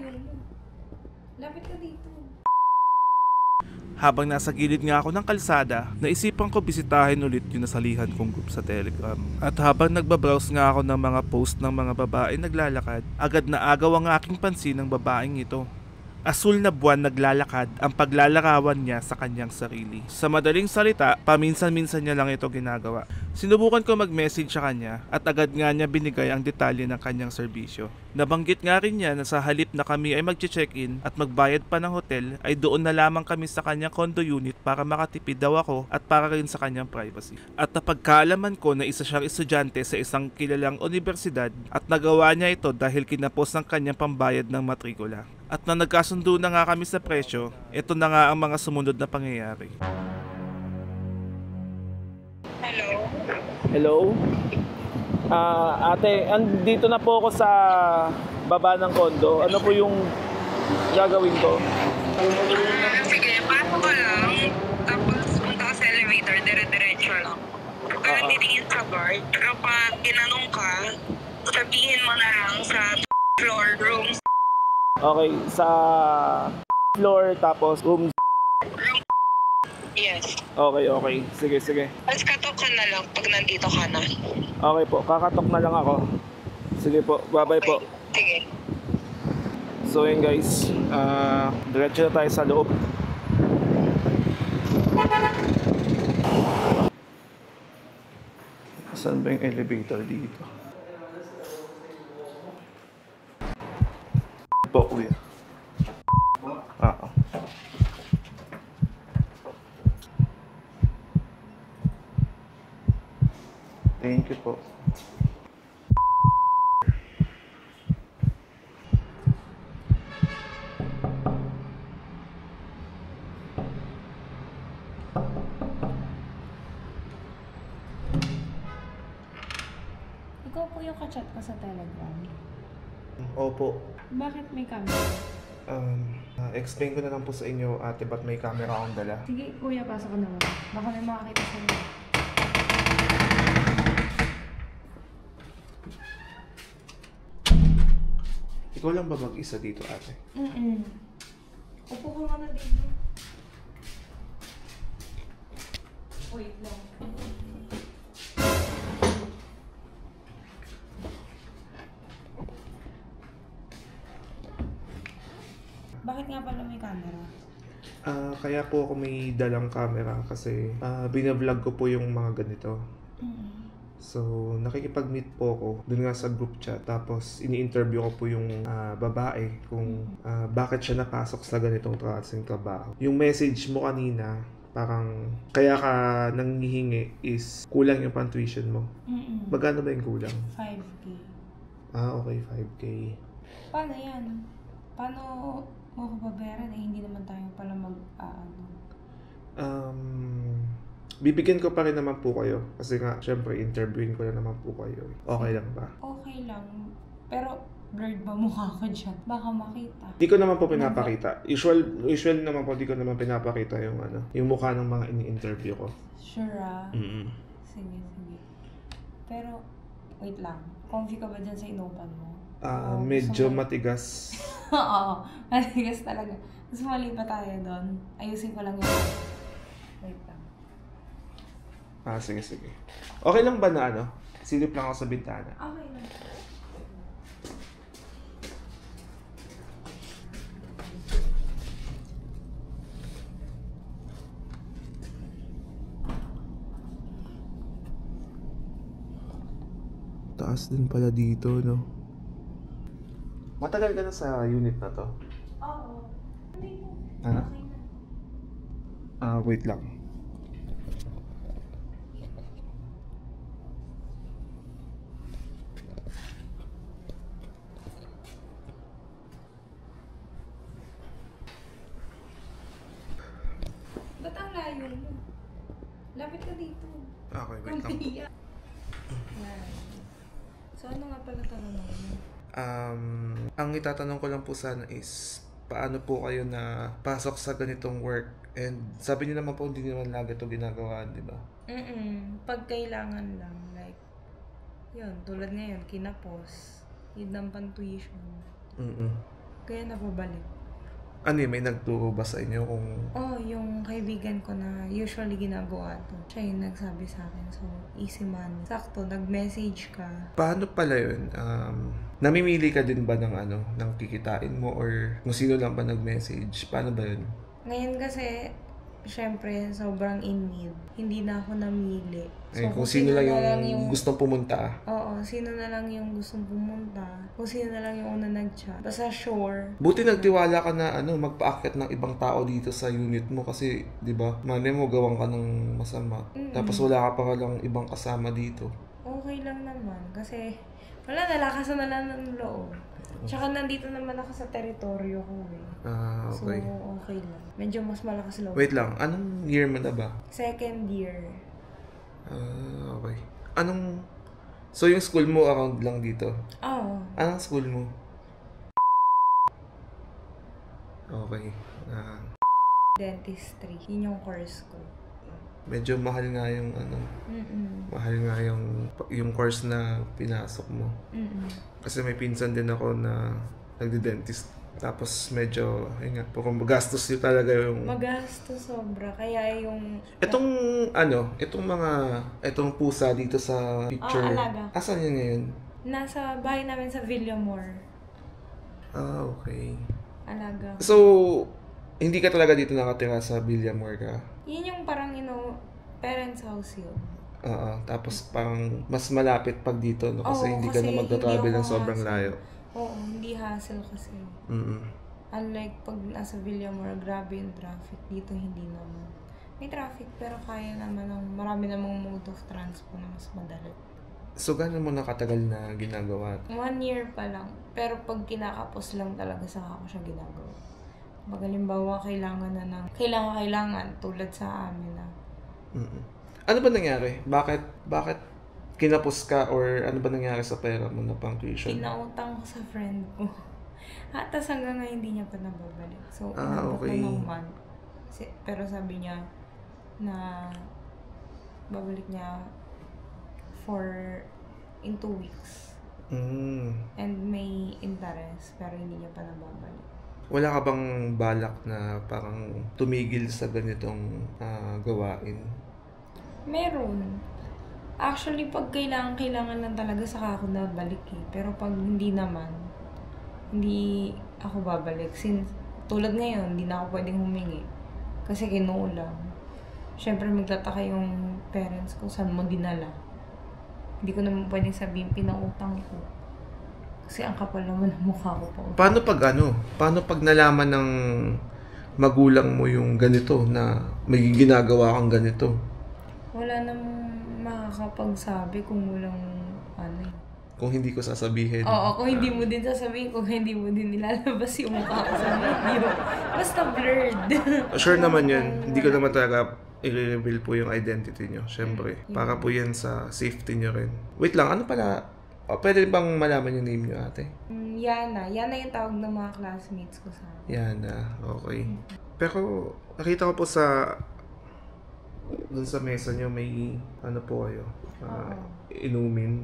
layo mo. Lapit ka dito. Habang nasa gilid nga ako ng kalsada, naisipan ko bisitahin ulit yung nasalihan kong group sa Telegram. At habang nagbabrowse nga ako ng mga post ng mga babae naglalakad, agad na agaw ang aking pansin ng babaeng ito. Asul na buwan naglalakad ang paglalarawan niya sa kanyang sarili. Sa madaling salita, paminsan-minsan niya lang ito ginagawa. Sinubukan ko mag-message sa kanya at agad nga niya binigay ang detalye ng kanyang serbisyo. Nabanggit nga rin niya na sa halip na kami ay mag-check-in at magbayad pa ng hotel ay doon na lamang kami sa kanyang condo unit para makatipid daw ako at para rin sa kanyang privacy. At napagkaalaman ko na isa siyang estudyante sa isang kilalang universidad at nagawa niya ito dahil kinapos ng kanyang pambayad ng matrikula. At na nagkasundo na nga kami sa presyo, ito na nga ang mga sumunod na pangyayari. Hello? Hello? Ate, andito na po ako sa baba ng kondo. Ano po yung gagawin ko? Sige, pasok ka lang. Tapos punta ka sa elevator, dire-diretso lang. Pero titingin sa guard. Pero pag tinanong ka, sabihin mo na lang sa floor room. Okay, sa floor tapos room. Yes. Okay. Sige. Tapos katok ka na lang pag nandito ka na. Okay po, kakatok na lang ako. Sige po, bye-bye po. Sige. So yun guys, diretso na tayo sa loob. Saan ba yung elevator dito? Po, kuya. Thank you po. Ikaw po yung kachat ko sa Telegram. Opo. Bakit may camera? Explain ko na lang po sa inyo, ate, ba't may camera akong dala. Sige, kuya, pasok ka naman. Baka may makakita sa'yo. Ikaw lang ba mag-isa dito, ate? Upo ka nga na dito. Wait lang. Bakit nga pala may camera? Kaya po ako may dalang camera kasi binavlog ko po yung mga ganito. So, nakikipag-meet po ako dun nga sa group chat. Tapos, ini-interview ko po yung babae kung bakit siya napasok sa ganitong klaseng trabaho. Yung message mo kanina, parang kaya ka nanghihingi is kulang yung pang-tuition mo. Magkano ba yung kulang? 5K. Okay, 5K. Paano yan? Paano mo ko babayaran? Hindi naman tayo pala Bibigyan ko pa rin naman po kayo. Kasi nga, syempre, interviewin ko na naman po kayo. Okay lang ba? Okay lang. Pero, blurred ba mukha ko dyan? Baka makita. Di ko naman po pinapakita. Usual naman po, di ko naman pinapakita yung mukha ng mga ini-interview ko. Sure ah? Sige. Pero, wait lang. Comfy ka ba dyan sa inupan mo? Medyo matigas. Oo, matigas talaga. Mas mali pa tayo doon. Ayusin ko lang yun. Wait lang. Sige. Okay lang ba na silip lang ako sa bintana? Okay lang. Taas din pala dito, no? Matagal ka na sa unit na to? Oo. Hindi mo. Ano? Okay na. Wait lang. Ba't ang layo mo? Lapit ka dito. Okay, wait lang. Kumpiya. So, ano nga pala tanong mo? Ang itatanong ko lang po sana is, paano po kayo na pasok sa ganitong work? And sabi niyo naman po, hindi naman lagi ito ginagawa, di ba? Pag kailangan lang, like, yun, tulad ngayon, kinapos, yun ang pang-tuition. Kaya napabalik. Ano yun, may nagturo ba sa inyo kung... Yung kaibigan ko na usually ginagawa to. Siya yung nagsabi sa akin. So, easy money. Sakto, nag-message ka. Paano pala yun? Namimili ka din ba ng ng kikitain mo or kung sino lang ba nag-message? Paano ba yun? Ngayon kasi, syempre, sobrang in need. Hindi na ako namili. So, kung sino lang yung gustong pumunta. Oo, sino na lang yung gustong pumunta. Kung sino na lang yung una nag-chat. Basta sure. Buti nagtiwala ka na magpaakyat ng ibang tao dito sa unit mo kasi, di ba, mali mo gawang ka ng masama. Tapos wala ka pa lang ibang kasama dito. Okay lang naman kasi wala, nalakasan na lang ng loob. Tsaka nandito naman ako sa teritoryo ko eh. Okay. So, okay lang. Medyo mas malakas loob. Wait lang, anong year mo na ba? Second year. Okay. So yung school mo around lang dito? Oo. Anong school mo? Okay. Dentistry. Yun yung course ko. Medyo mahal nga yung mahal nga yung course na pinasok mo. Kasi may pinsan din ako na nagdi-dentist. Tapos medyo, yun nga, puro magastos yun talaga yung... Magastos sobra. Kaya yung... Itong pusa dito sa picture. Alaga. Asan yun ngayon? Nasa bahay namin sa Villamor. Okay. Alaga. So, hindi ka talaga dito nakatira sa Villamor ka? Yun yung parang, parents' house yun. Tapos parang mas malapit pag dito, no? Kasi hindi ka na magta-travel ng sobrang layo. Oo, hindi hassle kasi. Unlike pag nasa Villamor, grabe yung traffic. Dito hindi naman. May traffic pero kaya naman marami namang mode of transport na mas madali. So, gano'n mo nakatagal na ginagawa? 1 year pa lang. Pero pag kinakapos lang talaga saka ako siya ginagawa. Pag halimbawa, kailangan tulad sa amin na. Ano ba nangyari? Bakit kinapos ka or ano ba nangyari sa pera mo na pang tuition? Pinautang ko sa friend ko. Tapos hanggang ngayon hindi niya pa nababalik. So, okay. Ng month. Pero sabi niya na babalik niya in 2 weeks. And may interest pero hindi niya pa nababalik. Wala ka bang balak na parang tumigil sa ganitong gawain? Meron. Actually, pag kailangan lang talaga saka ako nabalik eh. Pero pag hindi naman, hindi ako babalik. Since, tulad ngayon, hindi na ako pwedeng humingi. Kasi kinuulang. Siyempre, magtataka yung parents ko, saan mo dinala? Hindi ko naman pwedeng sabihin, pinautang ko. Kasi ang kapal naman ng mukha ko po. Paano pag nalaman ng magulang mo yung ganito na may ginagawa kang ganito? Wala namang makakapagsabi kung walang Kung hindi ko sasabihin. Oo, kung hindi mo din sasabihin, kung hindi mo din nilalabas yung mukha ko sa video. Basta blurred. Sure naman yun. Hindi ko naman talaga i-reveal po yung identity nyo. Siyempre. Para po yan sa safety nyo rin. Wait lang, ano pala? Pwede bang malaman yung name nyo, ate? Yana. Yana yung tawag ng mga classmates ko sa akin. Yana. Okay. Pero nakita ko po dun sa mesa nyo may po kayo. Inumin.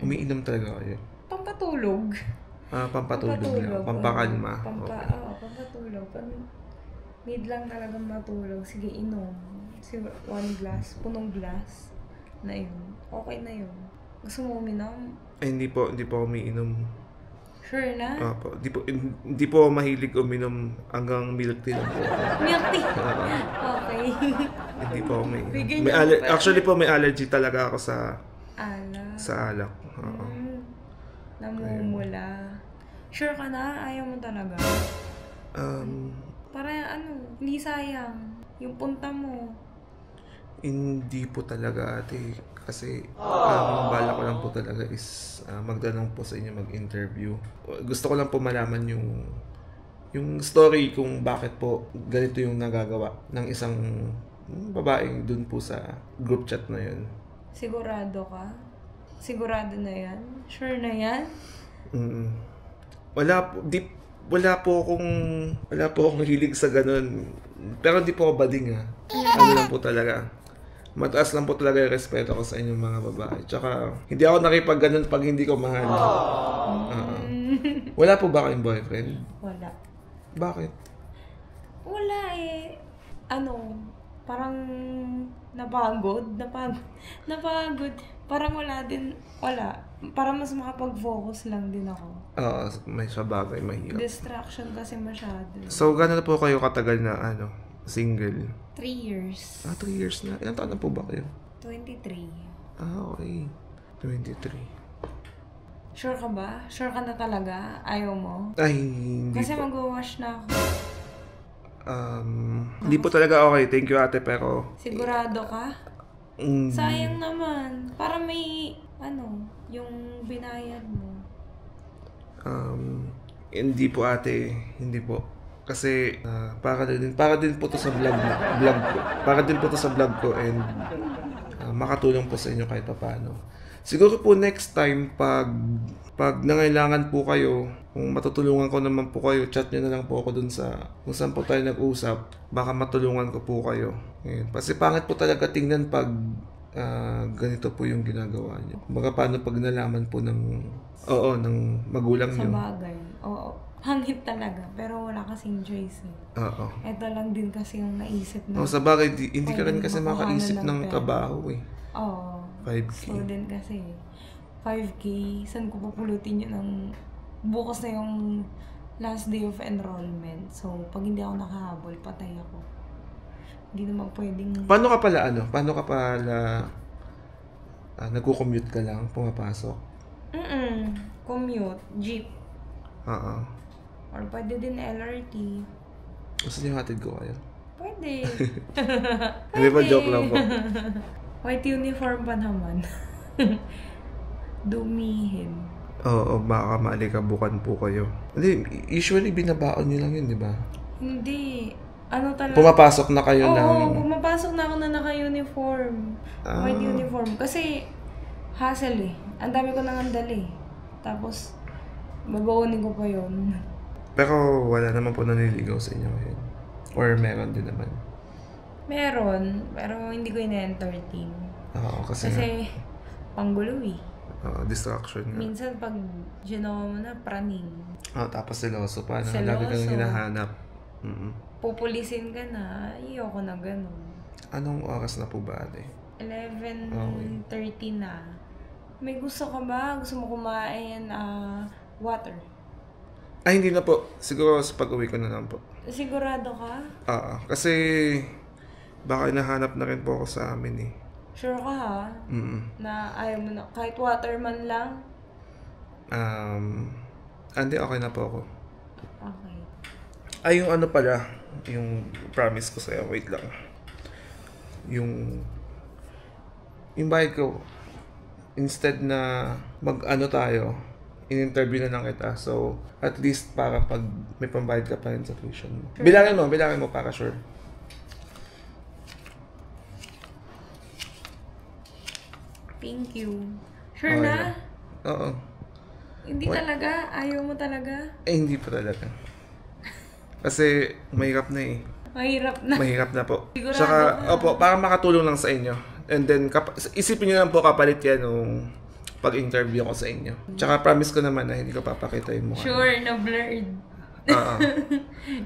Umiinom talaga kayo? Pampatulog. Pampatulog lang. Pampakalma. Pampatulog. Pag need lang talagang matulog, sige inom. 1 glass, punong glass na yun. Okay na yun. Gusto mo uminom? Hindi po ako umiinom. Sure na? Opo. Hindi po mahilig uminom hanggang milk tea lang po. Milk tea? Okay. Hindi po ako umiinom. Actually po may allergy talaga ako sa alak. Namumula. Sure ka na? Ayaw mo talaga? Para hindi sayang. Yung punta mo. Hindi po talaga, ate. Kasi ang bala ko lang po talaga is magdanong po sa inyo, mag-interview. Gusto ko lang po malaman yung story kung bakit po ganito yung nagagawa ng isang babaeng dun po sa group chat na yun. Sigurado ka? Sigurado na yan? Sure na yan? Wala po akong hilig sa ganun. Pero di po ako bading Ano lang po talaga. Mataas lang po talaga yung respeto ko sa inyong mga babae. Tsaka, hindi ako nakipag ganun pag hindi ko mahal. Wala po ba kayong boyfriend? Wala. Bakit? Wala eh. Parang napagod. Parang wala din. Wala. Para mas makapag-focus lang din ako. Oo, may sabagay, mahirap. Distraction kasi masyado. So, gano'n na po kayo katagal na, single? 3 years. 3 years na. Ilang taon na po ba kayo? 23. Okay. 23. Sure ka ba? Sure ka na talaga? Ayaw mo? Ay, hindi Kasi po. mag-wash na ako. Hindi po talaga okay. Thank you, ate, pero... Sigurado ka? Sayang naman. Para may, yung binayad mo. Hindi po, ate. Hindi po. Kasi, para din po to sa vlog ko. Para din po to sa vlog ko and makatulong po sa inyo kahit paano. Siguro po next time, pag nangailangan po kayo, kung matutulungan ko naman po kayo, chat nyo na lang po ako dun sa kung saan po tayo nag-usap. Baka matulungan ko po kayo. Ngayon, kasi pangit po talaga tingnan pag ganito po yung ginagawa nyo. Baka paano pag nalaman po ng magulang Sa nyo. bagay. Oo. Hangit talaga. Pero wala kasing choice eh. Oo. Ito lang din kasi yung naisip na. Sa bagay, hindi ka rin kasi Pwede makaisip makuha na ng ng trabaho eh. Oo. 5K. Student kasi. 5K. Saan ko pupulutin yun ng bukas na yung last day of enrollment. So, pag hindi ako nakahabol, patay ako. Hindi naman pwedeng... Paano ka pala nagko-commute ka lang, pumapasok? Commute. Jeep. Oo. Or pwede din LRT. Gusto niyo hatid ko kayo? Pwede. Hindi pa, joke lang po. White uniform pa naman. Dumihin. Oo, baka maalikabukan po kayo. Hindi, usually binabaon nyo lang yun, di ba? Hindi. Talaga? Pumapasok na kayo Oo, pumapasok na ako na naka-uniform. White uniform. Kasi, hassle eh. Ang dami ko nang andali. Tapos, babawunin ko pa yun. Pero wala naman po naniligaw sa inyo ngayon. Or meron din naman. Meron, pero hindi ko ina-entertain. Oo, kasi panggulo eh. distraction nga. Minsan pag ginawa mo na, praning. Tapos seloso pa. Seloso. Lagi kang hinahanap. Pupulisin ka na, ayoko na ganun. Anong oras na po ba, ate? 11:30 na. May gusto ka ba? Gusto mo kumain water? Ay, hindi na po. Siguro sa pag-uwi ko na lang po. Sigurado ka? Kasi baka hinahanap na rin po ako sa amin eh. Sure ka ha? Na ayaw mo na, kahit water man lang? Hindi, okay na po ako. Okay. Ay, yung pala, yung promise ko sa'yo, wait lang. Yung bayad ko, instead na tayo, in-interview na lang kita. So, at least para pag may pambayad ka pa rin sa tuition mo. Sure. Bilangin mo para sure. Thank you. Sure na? Yeah. Oo. Hindi talaga? Ayaw mo talaga? Hindi pa talaga. Kasi mahirap na eh. Mahirap na po. Sigurado Saka, ka? para makatulong lang sa inyo. And then, isipin nyo lang po kapalit yan nung pag-interview ko sa inyo. Tsaka promise ko naman na hindi ko papakita yung mukha. Sure, na blurred.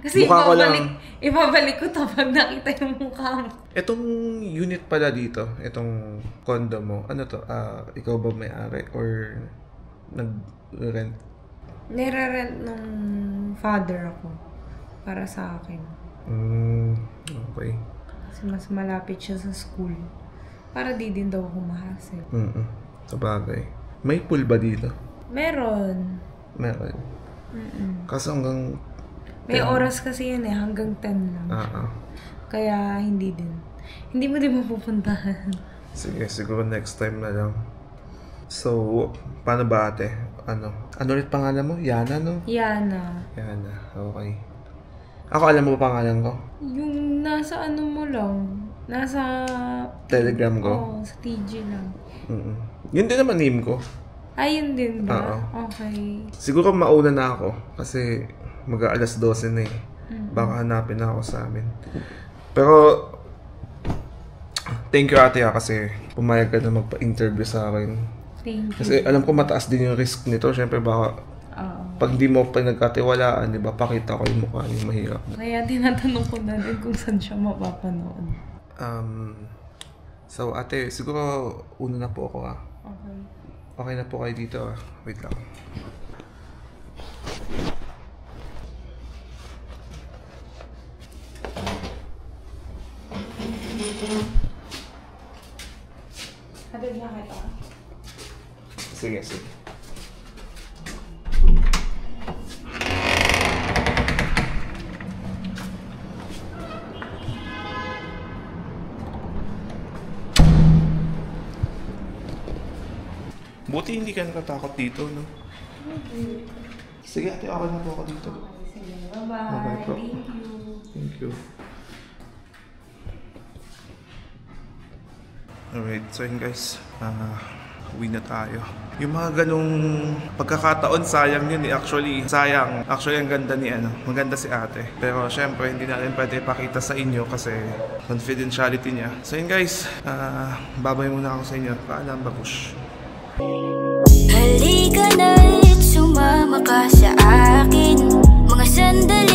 Kasi Mukha ko lang. ibabalik ko to pag nakita yung mukha mo. Itong unit pala dito, itong condo mo, ikaw ba may-ari or nag-rent? Nire-rent ng father ako para sa akin. Okay. Kasi mas malapit siya sa school. Para di din daw ako mahasel. Sabagay. May pool ba dito? Meron. Kaso hanggang... May oras kasi yun hanggang 10 lang. Kaya hindi din. Hindi mo din mapupuntahan. Sige, siguro next time na lang. So, paano ba ate? Ano ulit pangalan mo? Yana, no? Yana, okay. Ako alam mo ba pangalan ko? yung nasa mo lang. Nasa... Telegram ko? Oo, sa TG lang. Yun din naman name ko. Ayun din ba? Oo. Okay. Siguro mauna na ako kasi mag-aalas 12 na eh. Baka hanapin na ako sa amin. Pero thank you ate kasi pumayag ka na magpa-interview sa akin. Thank you. Kasi alam ko mataas din yung risk nito. Siyempre baka Pag di mo pinagkatiwalaan, di ba, pakita ko yung mukha yung mahirap. Kaya tinatanong ko na din kung saan siya mapapanood. So ate, siguro una na po ako Okay. Okay na po kayo dito Wait lang. Hatid na kita. Sige. Buti hindi ka natatakot dito, no? Sige ate, okay na po ako dito. Sige, Bye-bye bye-bye. po. Thank you. Thank you. Alright, so yun guys, uwi na tayo. Yung mga ganong pagkakataon, sayang yun eh. Actually, ang ganda ni maganda si ate. Pero syempre, hindi natin pwede ipakita sa inyo kasi confidentiality niya. So yun guys, babay muna ako sa inyo. Paalam, babush. Halika na't sumama ka sa akin. Mga sandali